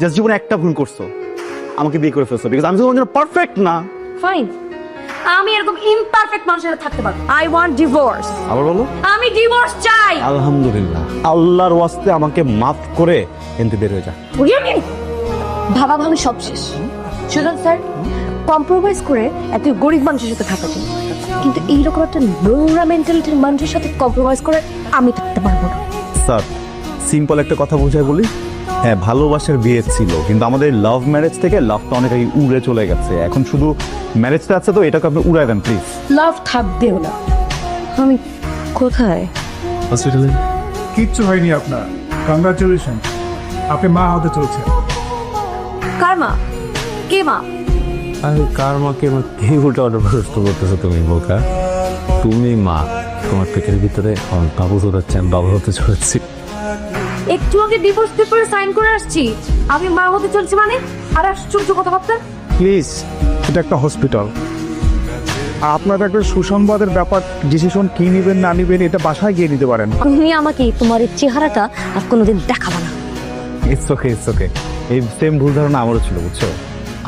Just জীবনে একটা ভুল করছো, আমাকে বিয়ে করে ফেলছো, বিকজ আমি তো তোমার জন্য পারফেক্ট না। ফাইন, আমি এরকম ইমপারফেক্ট মানুষের সাথে থাকতে পারবো। I want divorce. আবার বলো। আমি ডিভোর্স চাই। আলহামদুলিল্লাহ, আল্লাহর ওয়াস্তে আমাকে মাফ করে কিন্তু বের হয়ে যা। ভাবা ভাবি সব শেষ। শুনুন স্যার, কম্প্রোমাইজ করে এত গরিব মানুষের সাথে থাকা যায়, কিন্তু এইরকম একটা নোংরা মেন্টালিটির মানুষের সাথে কম্প্রোমাইজ করে আমি থাকতে পারবো না। স্যার, সিম্পল একটা কথা বুঝাই বলি, হ্যাঁ ভালোবাসার বিয়ে ছিল, কিন্তু আমাদের লাভ ম্যারেজ থেকে লাভটা অনেক আগে উড়ে চলে গেছে। এখন শুধু ম্যারেজটা আছে, তো এটাকে আপনি উড়াই দেন প্লিজ। লাভ থাকবেও না। আমি কোথায়? হসপিটালে। কিচ্ছু হয়নি আপনার, কংগ্রাচুলেশন, আপনি মা হতে চলছে। কার মা? কে মা? আরে কার মাকে এই উল্টা অর্ডার প্রশ্ন করতেছো তুমি বোকা? তুমি মা, তোমার পেটের ভিতরে বাবু হচ্ছে, আমি বাবা হতে চলেছি। একটু আগে ডিভোর্স পেপারে সাইন করে আসছি, আমি মা হতে চলছি মানে? আর আশ্চর্য কথাবার্তা। প্লিজ, এটা একটা হসপিটাল, আপনার একটা সুসংবাদের ব্যাপার। ডিসিশন কি নেবেন না নেবেন এটা বাসায় গিয়ে নিতে পারেন। তুমি আমাকে তোমার এই চেহারাটা আর কোনোদিন দেখাবা না। It's okay, it's okay. এই সেম ভুল ধারণা আমারও ছিল, বুঝছো?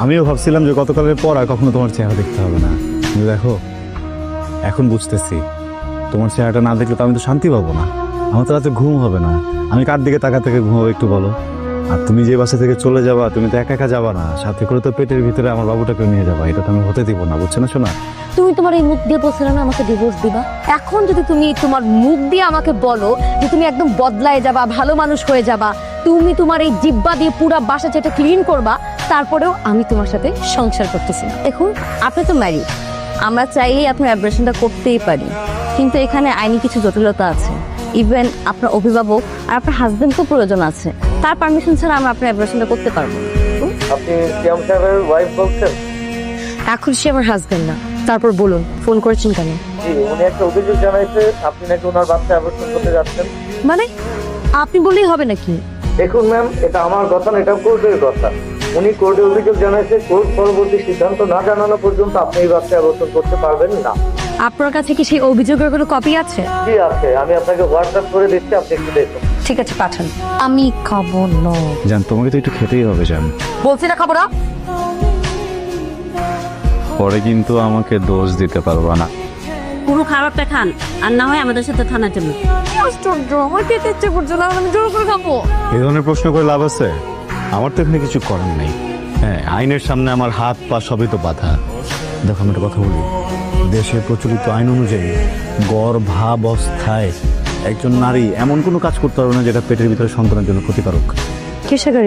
আমিও ভাবছিলাম যে গতকালের পর আর কখনো তোমার চেহারা দেখতে হবে না, কিন্তু দেখো এখন বুঝতেছি তোমার চেহারাটা না দেখলে তো আমি তো শান্তি পাবো না, আমার তো রাতে ঘুম হবে না। আমি কার দিকে তাকা থেকে ঘুমাবো একটু বলো? আর তুমি যে বাসা থেকে চলে যাবা, তুমি তো একা একা যাবা না, সাথে করে তো পেটের ভিতরে আমার বাবুটাকে নিয়ে যাবা, এটা তো আমি হতে দিব না, বুঝছো না শোনা? তুমি তোমার এই মুখ দিয়ে বলছিলে না আমাকে ডিভোর্স দিবা, এখন যদি তুমি তোমার মুখ দিয়ে আমাকে বলো যে তুমি একদম বদলায় যাবা, ভালো মানুষ হয়ে যাবা, তুমি তোমার এই জিব্বা দিয়ে পুরো বাসা যেটা ক্লিন করবা, তারপরেও আমি তোমার সাথে সংসার করতেছি না। দেখুন, আপনি তো ম্যারিড, আমরা চাইলেই আপনার অ্যাব্রেশনটা করতেই পারি, কিন্তু এখানে আইনি কিছু জটিলতা আছে। ইভেন আপনার অভিভাবক আর আপনার হাজবেন্ডকেও প্রয়োজন আছে, তার পারমিশন ছাড়া আমরা আপনার অ্যাব্রেশনটা করতে পারবো না। আপনি সিয়াম সাহেবের ওয়াইফ বলছেন? এখন সে আমার হাজবেন্ড না। তারপর বলুন, ফোন করেছেন কেন? জি, উনি একটা অভিযোগ জানাইছে আপনি নাকি ওনার বাচ্চা অ্যাবর্শন করতে যাচ্ছেন। মানে আপনি বললেই হবে নাকি? দেখুন ম্যাম, এটা আমার কথা না, এটা কোর্টের কথা। উনি কোর্টে অভিযোগ জানাইছে, কোর্ট পরবর্তী সিদ্ধান্ত না জানানো পর্যন্ত আপনি এই বাচ্চা অ্যাবর্শন করতে পারবেন না। আপনার কাছে কি সেই অভিযোগের কোনো কপি আছে? জি আছে, আমি আপনাকে হোয়াটসঅ্যাপ করে দিচ্ছি, আপনি একটু দেখুন। ঠিক আছে, পাঠান। আমি খাবো না। জান, তোমাকে তো একটু খেতেই হবে জান, বলছি না খাবো না। পরে কিন্তু আমাকে দোষ দিতে পারবা না। পুরো খাবারটা খান, আর না হয় আমাদের সাথে থানার জন্য। আশ্চর্য, আমার খেতে ইচ্ছে করছে না, আমি জোর করে খাবো। এই ধরনের প্রশ্ন করে লাভ আছে? আমার তো এখানে কিছু করার নেই। হ্যাঁ, আইনের সামনে আমার হাত পা সবই তো বাধা। দেখো আমি একটা কথা বলি, দেশে প্রচলিত আইন অনুযায়ী গর্ভাবস্থায় একজন নারী এমন কোনো কাজ করতে পারবে না যেটা পেটের ভিতরে সন্তানের জন্য ক্ষতিকারক। কিসের গাড়ি?